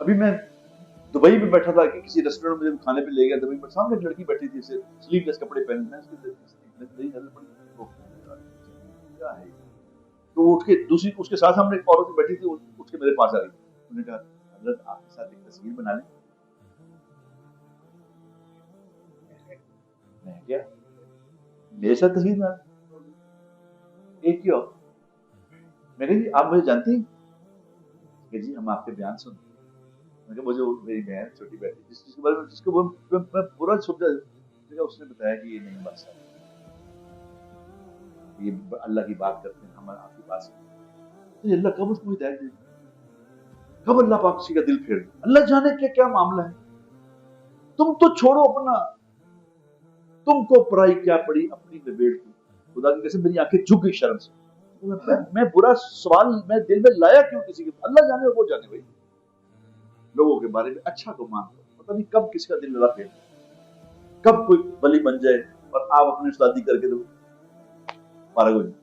ابھی میں دبئی میں بیٹھا تھا کہ کسی ریسٹورینٹ میں کھانے پہ لے گیا دبئی میں، سامنے ایک لڑکی بیٹھی تھی اسے سلیو لیس کپڑے پہنے، میں اس کی نئی نظر پڑی، کیا ہے تو وہ اٹھ کے دوسری اس کے ساتھ ہم نے ایک عورت بیٹھی تھی، اٹھ کے میرے پاس آ گئی، انہوں نے کہا حضرت آپ کے ساتھ ایک تصویر بنا لیں. میں کیا میرے ساتھ تصویر بنا لیں؟ ایک کیا میں کہا جی آپ مجھے جانتی ہیں کہ جی ہم آپ کے بیان سنتے ہیں. میں کہا مجھے میری بہن چھوٹی بہن جس کے بارے میں جس کو میں پورا سمجھا، اس نے بتایا کہ یہ نہیں بات صاحب، یہ اللہ کی بات کرتے ہیں، ہم آپ کی بات سنتے ہیں. اللہ کب اس کو ہدایت دے گا، کب اللہ پاک کسی کا دل پھیر دے، اللہ جانے کیا کیا معاملہ ہے. تم تو چھوڑو اپنا، تم کو پرائی کیا پڑی اپنی لپیٹ کی. خدا کی قسم میری آنکھیں جھک گئی شرم سے. میں برا سوال میں دل میں لایا کیوں کسی کے، اللہ جانے وہ جانے بھائی. لوگوں کے بارے میں اچھا گمان کرو، پتہ نہیں کب کس کا دل لڑا پھیر، کب کوئی ولی بن جائے اور آپ اپنی استادی کر کے تو فارغ ہو جائیں.